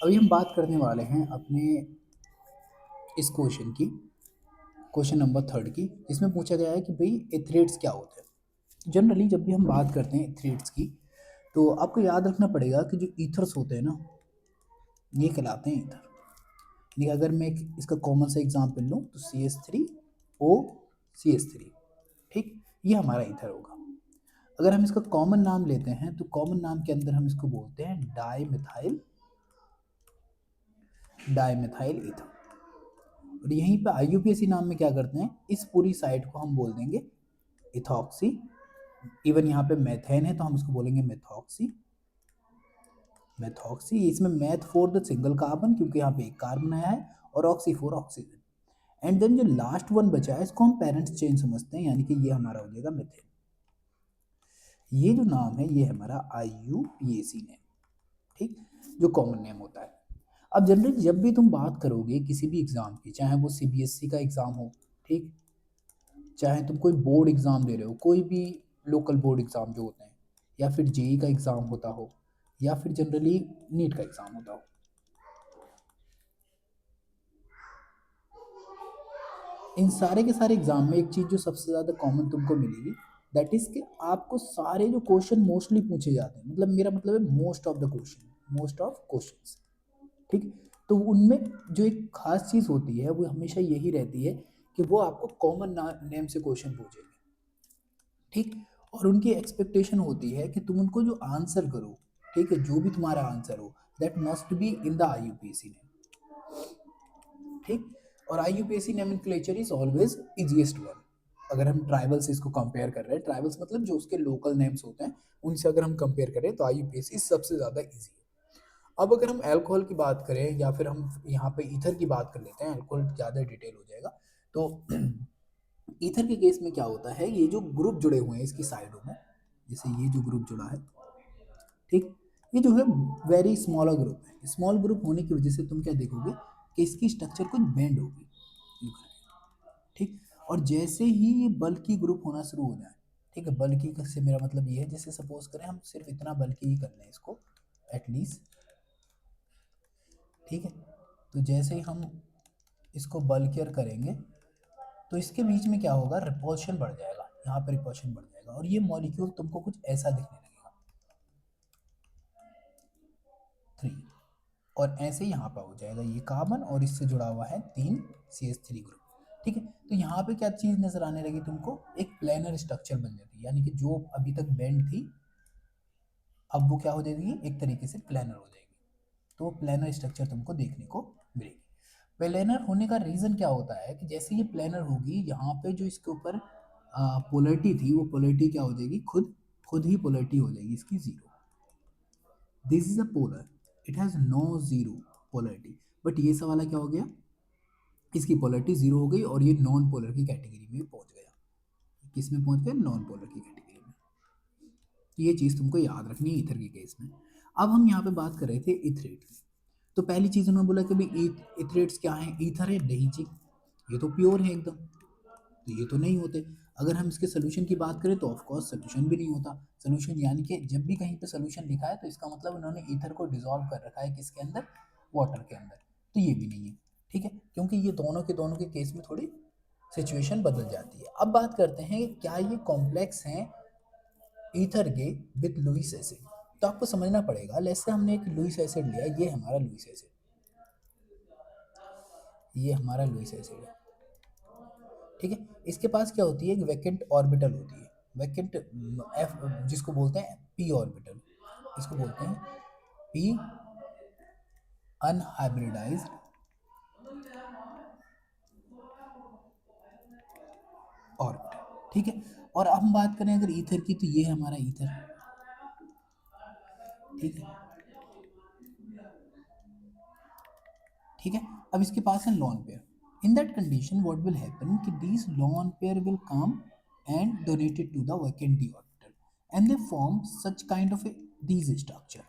अभी हम बात करने वाले हैं अपने इस क्वेश्चन नंबर थर्ड की, जिसमें पूछा गया है कि भाई एथलीट्स क्या होते हैं। जनरली जब भी हम बात करते हैं एथलीट्स की, तो आपको याद रखना पड़ेगा कि जो ईथर्स होते हैं ना, ये कहलाते हैं ईथर। यानी कि अगर मैं इसका कॉमन सा एग्जाम्पल लूँ तो CH3O CH3, ठीक, ये हमारा ईथर होगा। अगर हम इसका कॉमन नाम लेते हैं तो कॉमन नाम के अंदर हम इसको बोलते हैं डाई मिथाइल ईथर। और यहीं पे IUPAC नाम में क्या करते हैं, इस पूरी साइड को हम बोल देंगे इथॉक्सी। इवन यहाँ पे मेथेन है तो हम इसको बोलेंगे मेथॉक्सी। इसमें meth for the single carbon, क्योंकि यहाँ पे एक कार्बन आया है, और oxy for oxygen. And then जो लास्ट वन बचा है इसको हम पेरेंट्स चेन समझते हैं, यानी कि ये हमारा हो जाएगा मेथेन। ये जो नाम है ये हमारा IUPAC नेम, ठीक, जो कॉमन नेम होता है। अब जनरली जब भी तुम बात करोगे किसी भी एग्जाम की, चाहे वो CBSE का एग्जाम हो, ठीक, चाहे तुम कोई बोर्ड एग्जाम दे रहे हो, कोई भी लोकल बोर्ड एग्जाम जो होते हैं, या फिर JEE का एग्जाम होता हो, या फिर जनरली नीट का एग्जाम होता हो, इन सारे के सारे एग्जाम में एक चीज़ जो सबसे ज़्यादा कॉमन तुमको मिलेगी, दैट इज कि आपको सारे जो क्वेश्चन मोस्टली पूछे जाते हैं, मतलब मेरा मतलब है मोस्ट ऑफ क्वेश्चंस, ठीक, तो उनमें जो एक खास चीज़ होती है वो हमेशा यही रहती है कि वो आपको कॉमन नेम से क्वेश्चन पूछेंगे, ठीक। और उनकी एक्सपेक्टेशन होती है कि तुम उनको जो आंसर करो, ठीक है, जो भी तुम्हारा आंसर हो, that must be in the IUPAC name, ठीक। और IUPAC nomenclature is always easiest one. अगर हम ट्राइबल से इसको कंपेयर कर रहे हैं, ट्राइबल्स मतलब जो उसके लोकल नेम्स होते हैं, उनसे अगर हम कंपेयर करें तो IUPAC सबसे ज़्यादा ईजी है। अब अगर हम अल्कोहल की बात करें, या फिर हम यहाँ पे ईथर की बात कर लेते हैं, अल्कोहल ज़्यादा डिटेल हो जाएगा, तो ईथर के केस में क्या होता है, ये जो ग्रुप जुड़े हुए हैं इसकी साइडों में, जैसे ये जो ग्रुप जुड़ा है, ठीक, ये जो है वेरी स्मॉलर ग्रुप है। स्मॉल ग्रुप होने की वजह से तुम क्या देखोगे कि इसकी स्ट्रक्चर कुछ बेंड होगी, यूं करके, ठीक। और जैसे ही ये बल्कि ग्रुप होना शुरू हो जाए, ठीक है, बल्कि से मेरा मतलब ये है, जैसे सपोज करें हम सिर्फ इतना बल्कि ही कर लें इसको एटलीस्ट, ठीक है, तो जैसे ही हम इसको बल्कियर करेंगे तो इसके बीच में क्या होगा, रिपल्शन बढ़ जाएगा, यहाँ पर रिपल्शन बढ़ जाएगा, और ये मॉलिक्यूल तुमको कुछ ऐसा दिखने लगेगा, 3। और ऐसे ही यहाँ पर हो जाएगा ये कार्बन, और इससे जुड़ा हुआ है 3 CH3 ग्रुप, ठीक है। तो यहाँ पे क्या चीज़ नजर आने लगी तुमको, एक प्लेनर स्ट्रक्चर बन जाती है, यानी कि जो अभी तक बेंड थी अब वो क्या हो जाएगी, एक तरीके से प्लेनर हो जाएगी। तो प्लेनर स्ट्रक्चर तुमको देखने को मिलेगी। प्लेनर होने का रीज़न क्या होता है कि जैसे ये प्लेनर होगी, यहाँ पे जो इसके ऊपर पोलरिटी थी, वो पोलरिटी क्या हो जाएगी, खुद खुद ही पोलरिटी हो जाएगी इसकी zero. This is a polar, it has no zero polarity, but ये सवाल क्या हो गया, इसकी पोलरिटी जीरो हो गई और ये नॉन पोलर की कैटेगरी में पहुंच गया। किस में पहुंच गया, नॉन पोलर की कैटेगरी में। तो ये चीज़ तुमको याद रखनी है ईथर के केस में। अब हम यहाँ पे बात कर रहे थे इथरेट की, तो पहली चीज़ उन्होंने बोला कि भाई इथरेट्स क्या है, ईथर है, नहीं जी, ये तो प्योर है एकदम, तो ये तो नहीं होते। अगर हम इसके सोल्यूशन की बात करें तो ऑफ कोर्स सोल्यूशन भी नहीं होता। सोल्यूशन यानी कि जब भी कहीं पे सोल्यूशन लिखा है तो इसका मतलब उन्होंने ईथर को डिसॉल्व कर रखा है किसके अंदर, वाटर के अंदर, तो ये भी नहीं है, ठीक है, क्योंकि ये दोनों के केस में थोड़ी सिचुएशन बदल जाती है। अब बात करते हैं क्या ये कॉम्प्लेक्स हैं ईथर के विद लुइस एसिड। तो आपको समझना पड़ेगा, लेट्स से हमने एक लुइस एसिड लिया, ये हमारा लुइस एसिड, ये हमारा लुइस एसिड है, ठीक है। इसके पास क्या होती है, एक वैकेंट ऑर्बिटल होती है, वैकेंट एफ, जिसको बोलते हैं पी ऑर्बिटल, इसको बोलते हैं पी अनहाइब्रिडाइज्ड ऑर्बिटल, ठीक है। और अब हम बात करें अगर ईथर की, तो ये है हमारा ईथर, ठीक है, ठीक है। अब इसके पास है lone pair. In that condition what will happen कि this lone pair will come and donated to the vacant d orbital and they form such kind of a these structure.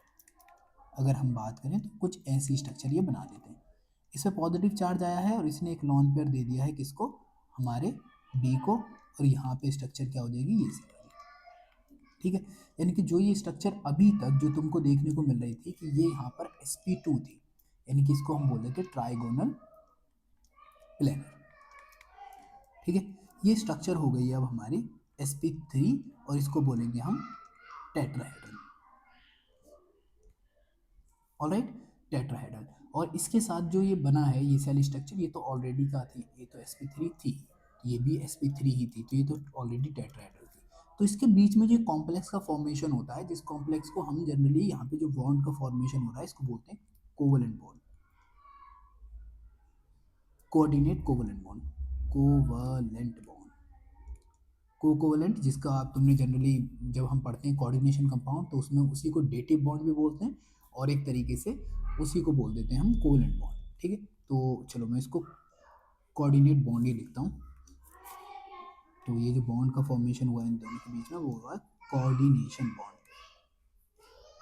अगर हम बात करें तो कुछ ऐसी स्ट्रक्चर ये बना देते हैं। इसमें पॉजिटिव चार्ज आया है और इसने एक लॉन पेयर दे दिया है किसको, हमारे बी को, और यहाँ पे स्ट्रक्चर क्या हो जाएगी, ये सी वाली, ठीक है। यानी कि जो ये स्ट्रक्चर अभी तक जो तुमको देखने को मिल रही थी कि ये यहाँ पर sp2 थी, यानी कि इसको हम बोल देते हैं ट्राइगोनल प्लेनर। ठीक है, ये स्ट्रक्चर हो गई है अब हमारी sp3 और इसको बोलेंगे हम टेट्राहेड्रल। Alright, tetrahedral. और इसके साथ जो ये बना है ये सेल स्ट्रक्चर, ये तो ऑलरेडी का थी, ये तो sp3 थी, ये भी sp3 ही थी, तो ये तो ऑलरेडी टेट्राहेड्रल थी। तो इसके बीच में जो कॉम्प्लेक्स का फॉर्मेशन होता है, जिस कॉम्प्लेक्स को हम जनरली यहाँ पे जो बॉन्ड का फॉर्मेशन हो रहा है इसको बोलते हैं covalent bond, coordinate covalent bond, covalent bond, covalent, जिसका आप तुमने जनरली जब हम पढ़ते हैं कोऑर्डिनेशन कंपाउंड तो उसमें उसी को डेटिव बॉन्ड भी बोलते हैं और एक तरीके से उसी को बोल देते हैं हम कोवलेंट बॉन्ड। ठीक है, तो चलो मैं इसको कोऑर्डिनेट बॉन्ड ही लिखता हूँ। तो ये जो बॉन्ड का फॉर्मेशन हुआ है इन दोनों के बीच में वो हुआ कोऑर्डिनेशन बॉन्ड,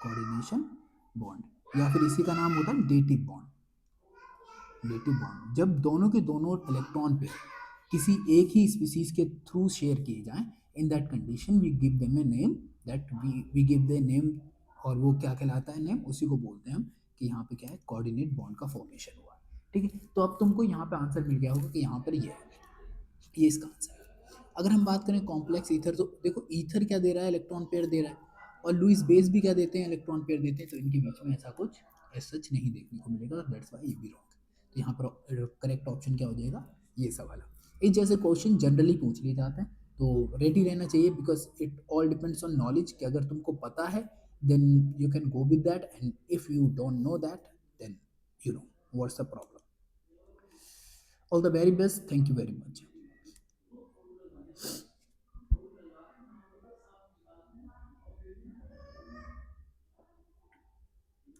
कोऑर्डिनेशन बॉन्ड, या फिर इसी का नाम होता है डेटिव बॉन्ड। डेटिव बॉन्ड जब दोनों के दोनों इलेक्ट्रॉन पे किसी एक ही स्पीसीज के थ्रू शेयर किए जाएं, in that condition we give them a name, that we give the name, और वो क्या कहलाता है नेम, उसी को बोलते हैं हम कि यहाँ पे क्या है कोऑर्डिनेट बॉन्ड का फॉर्मेशन हुआ। ठीक है, तो अब तुमको यहाँ पे आंसर मिल गया होगा कि यहाँ पर ये इसका आंसर है। अगर हम बात करें कॉम्प्लेक्स ईथर, तो देखो ईथर क्या दे रहा है, इलेक्ट्रॉन पेयर दे रहा है, और लुईस बेस भी क्या देते हैं, इलेक्ट्रॉन पेयर देते हैं, तो इनके बीच में ऐसा कुछ सच नहीं देखने को मिलेगा, दैट्स व्हाई ये भी रॉन्ग है। तो यहाँ पर करेक्ट ऑप्शन क्या हो जाएगा, ये सब वाला। इस जैसे क्वेश्चन जनरली पूछ लिए जाते हैं, तो रेडी रहना चाहिए, because it all depends on knowledge, कि अगर तुमको पता है then you can go with that, and if you don't know that then you know what's the problem. All the very best, thank you very much.